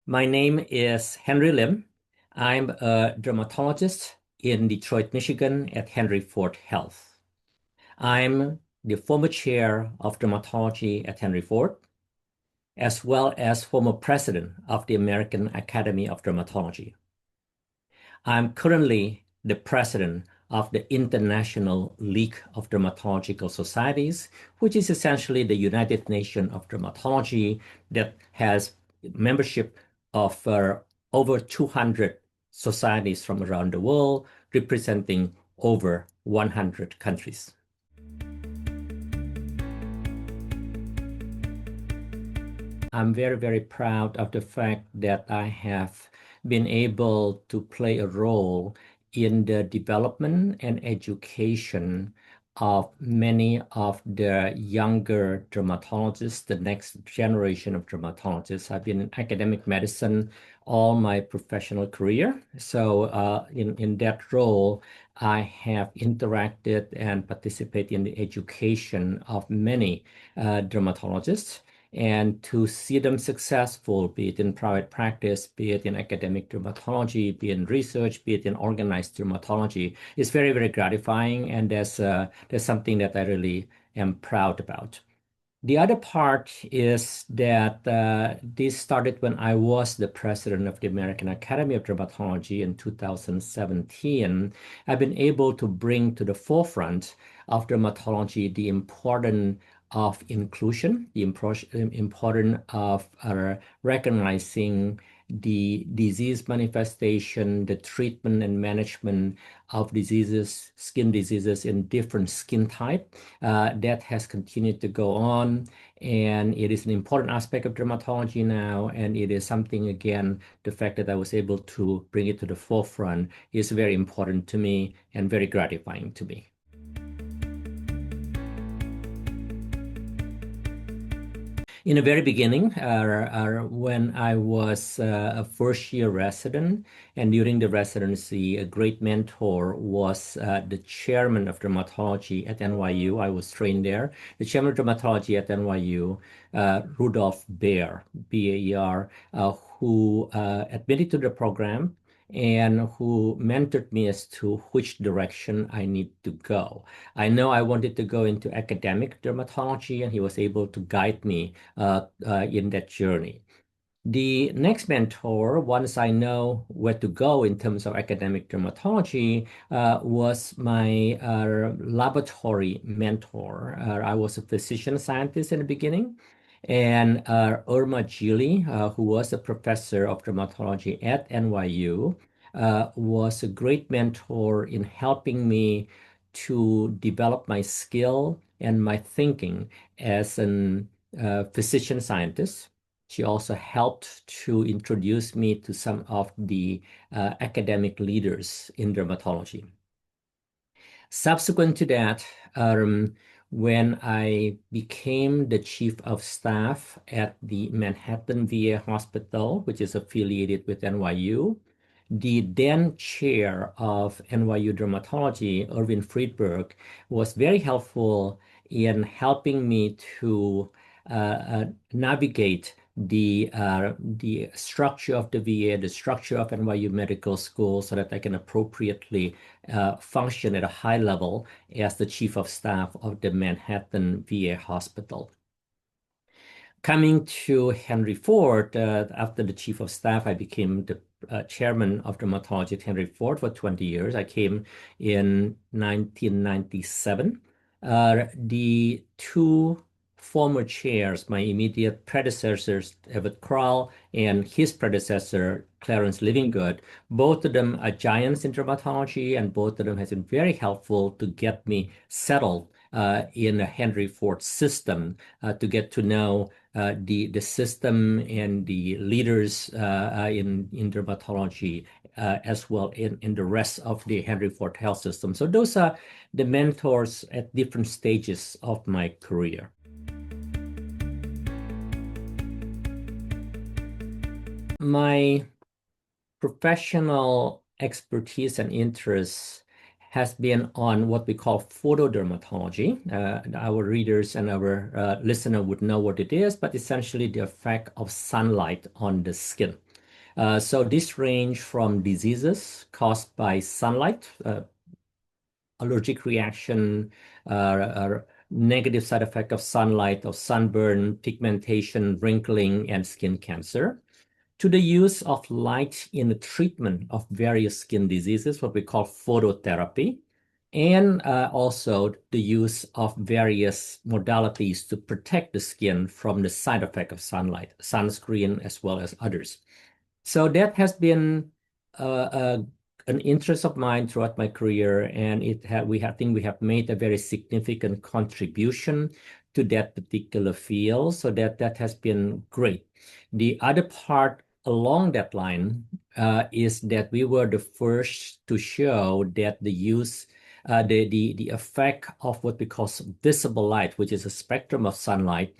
My name is Henry Lim. I'm a dermatologist in Detroit, Michigan at Henry Ford Health. I'm the former chair of dermatology at Henry Ford, as well as former president of the American Academy of Dermatology. I'm currently the president of the International League of Dermatological Societies, which is essentially the United Nations of Dermatology that has membership of over 200 societies from around the world, representing over 100 countries. I'm very, very proud of the fact that I have been able to play a role in the development and education of many of the younger dermatologists, the next generation of dermatologists. I've been in academic medicine all my professional career. So in that role, I have interacted and participated in the education of many dermatologists. And to see them successful, be it in private practice, be it in academic dermatology, be it in research, be it in organized dermatology, is very, very gratifying. And there's something that I really am proud about. The other part is that this started when I was the president of the American Academy of Dermatology in 2017. I've been able to bring to the forefront of dermatology the importance of inclusion, the importance of recognizing the disease manifestation, the treatment and management of diseases, skin diseases in different skin type. That has continued to go on, and it is an important aspect of dermatology now. And it is something, again, the fact that I was able to bring it to the forefront is very important to me and very gratifying to me. In the very beginning, when I was a first-year resident, and during the residency, a great mentor was the chairman of dermatology at NYU. I was trained there. The chairman of dermatology at NYU, Rudolph Baer, B-A-E-R, who admitted to the program and who mentored me as to which direction I need to go. I know I wanted to go into academic dermatology, and he was able to guide me in that journey. The next mentor, once I know where to go in terms of academic dermatology, was my laboratory mentor. I was a physician scientist in the beginning, and Irma Gili, who was a professor of dermatology at NYU, was a great mentor in helping me to develop my skill and my thinking as an physician scientist. She also helped to introduce me to some of the academic leaders in dermatology. Subsequent to that, when I became the chief of staff at the Manhattan VA Hospital, which is affiliated with NYU, the then chair of NYU Dermatology, Irvin Friedberg, was very helpful in helping me to navigate the structure of the VA, the structure of NYU Medical School, so that I can appropriately function at a high level as the chief of staff of the Manhattan VA Hospital. Coming to Henry Ford, after the chief of staff, I became the chairman of dermatology at Henry Ford for 20 years. I came in 1997. The two former chairs, my immediate predecessors, Everett Krall, and his predecessor, Clarence Livingood, both of them are giants in dermatology, and both of them has been very helpful to get me settled in the Henry Ford system, to get to know the system and the leaders in dermatology, as well in the rest of the Henry Ford Health system. So those are the mentors at different stages of my career. My professional expertise and interests has been on what we call photodermatology. Our readers and our listener would know what it is, but essentially the effect of sunlight on the skin. So this range from diseases caused by sunlight, allergic reaction, negative side effect of sunlight, of sunburn, pigmentation, wrinkling, and skin cancer, to the use of light in the treatment of various skin diseases, what we call phototherapy, and also the use of various modalities to protect the skin from the side effect of sunlight, sunscreen, as well as others. So that has been an interest of mine throughout my career, and I think we have made a very significant contribution to that particular field. So that has been great. The other part along that line is that we were the first to show that the effect of what we call visible light, which is a spectrum of sunlight,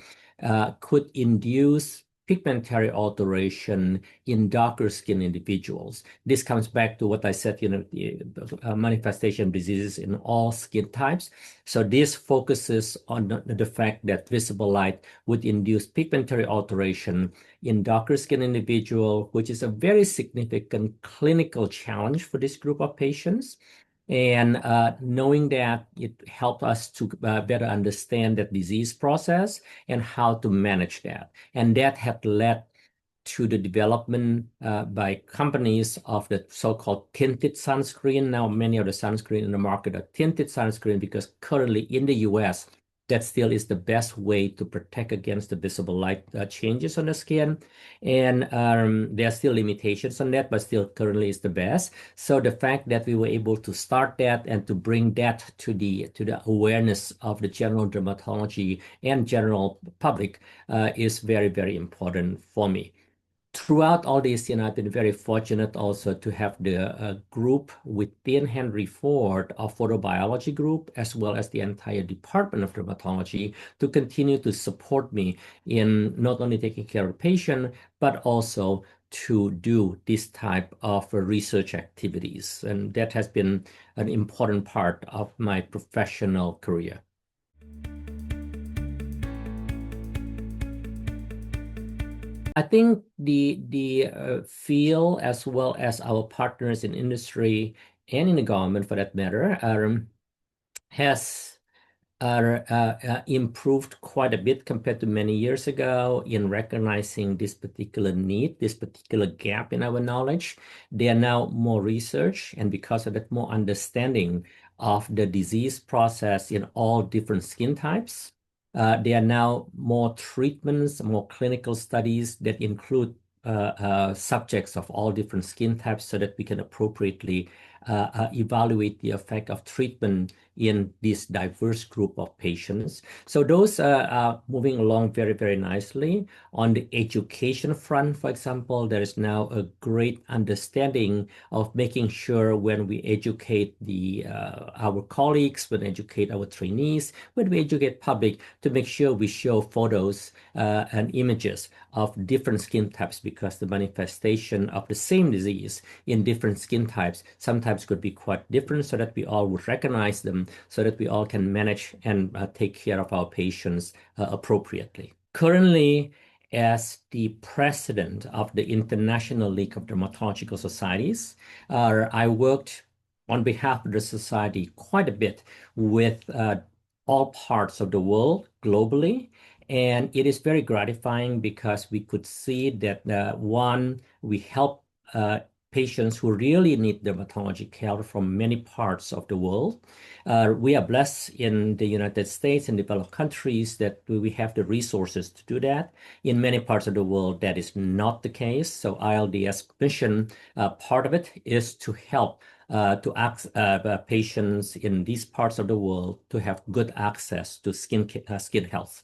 could induce pigmentary alteration in darker skin individuals. This comes back to what I said, the manifestation diseases in all skin types. So this focuses on the fact that visible light would induce pigmentary alteration in darker skin individual, which is a very significant clinical challenge for this group of patients. And knowing that, it helped us to better understand that disease process and how to manage that. And that had led to the development by companies of the so-called tinted sunscreen. Now, many of the sunscreen in the market are tinted sunscreen because currently in the US, that still is the best way to protect against the visible light changes on the skin. And there are still limitations on that, but still currently is the best. So the fact that we were able to start that and to bring that to the awareness of the general dermatology and general public is very, very important for me. Throughout all this, I've been very fortunate also to have the group within Henry Ford, a photobiology group, as well as the entire Department of Dermatology, to continue to support me in not only taking care of the patient, but also to do this type of research activities. And that has been an important part of my professional career. I think the field, as well as our partners in industry and in the government, for that matter, has improved quite a bit compared to many years ago in recognizing this particular need, this particular gap in our knowledge. There are now more research, and because of that, more understanding of the disease process in all different skin types. There are now more treatments, more clinical studies that include subjects of all different skin types so that we can appropriately evaluate the effect of treatment in this diverse group of patients. So those are moving along very, very nicely. On the education front, for example, there is now a great understanding of making sure when we educate our colleagues, when we educate our trainees, when we educate public, to make sure we show photos and images of different skin types, because the manifestation of the same disease in different skin types sometimes could be quite different, so that we all would recognize them, so that we all can manage and take care of our patients appropriately. Currently, as the president of the International League of Dermatological Societies, I worked on behalf of the society quite a bit with all parts of the world globally. And it is very gratifying because we could see that one, we help patients who really need dermatology care from many parts of the world. We are blessed in the United States and developed countries that we have the resources to do that. In many parts of the world, that is not the case. So ILDS mission, part of it is to help to ask patients in these parts of the world to have good access to skin health.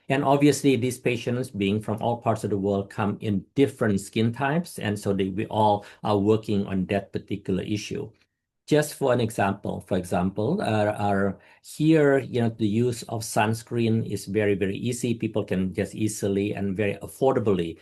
And obviously, these patients, being from all parts of the world, come in different skin types. And so we all are working on that particular issue. Just for an example, here, the use of sunscreen is very, very easy. People can just easily and very affordably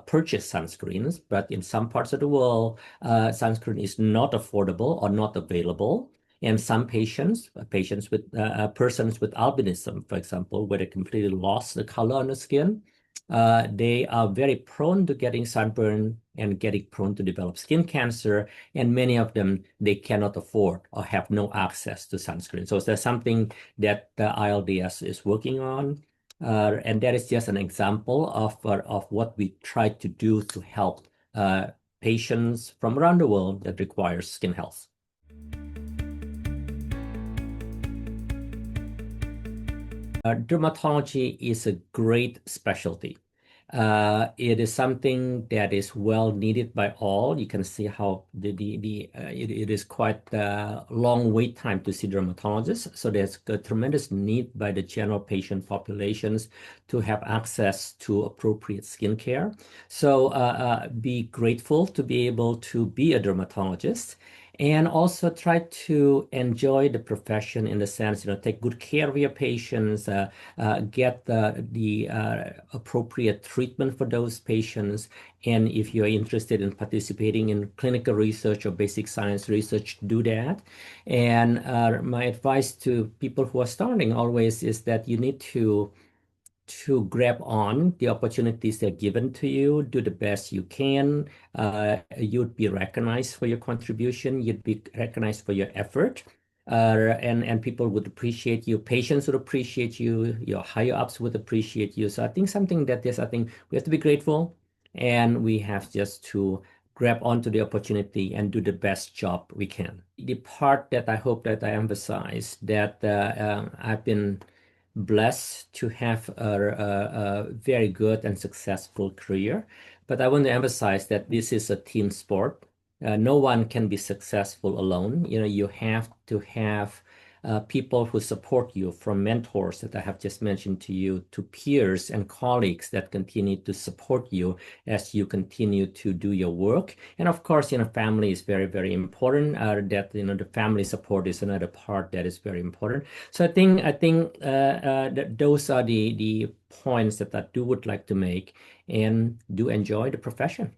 purchase sunscreens. But in some parts of the world, sunscreen is not affordable or not available. And some persons with albinism, for example, where they completely lost the color on the skin, they are very prone to getting sunburn and getting prone to develop skin cancer. And many of them, they cannot afford or have no access to sunscreen. So there's something that the ILDS is working on. And that is just an example of what we try to do to help patients from around the world that require skin health. Dermatology is a great specialty. It is something that is well needed by all. You can see how it is quite a long wait time to see dermatologists. So there's a tremendous need by the general patient populations to have access to appropriate skincare. So be grateful to be able to be a dermatologist. And also try to enjoy the profession in the sense, take good care of your patients, get the appropriate treatment for those patients. And if you're interested in participating in clinical research or basic science research, do that. And my advice to people who are starting always is that you need to grab on the opportunities that are given to you, do the best you can. You'd be recognized for your contribution. You'd be recognized for your effort. And people would appreciate you. Patients would appreciate you. Your higher ups would appreciate you. So I think I think we have to be grateful, and we have just to grab onto the opportunity and do the best job we can. The part that I hope that I emphasize that I've been blessed to have a very good and successful career. But I want to emphasize that this is a team sport. No one can be successful alone. You have to have people who support you, from mentors that I have just mentioned to you, to peers and colleagues that continue to support you as you continue to do your work. And of course, family is very, very important. That the family support is another part that is very important. So I think that those are the points that I would like to make, and do enjoy the profession.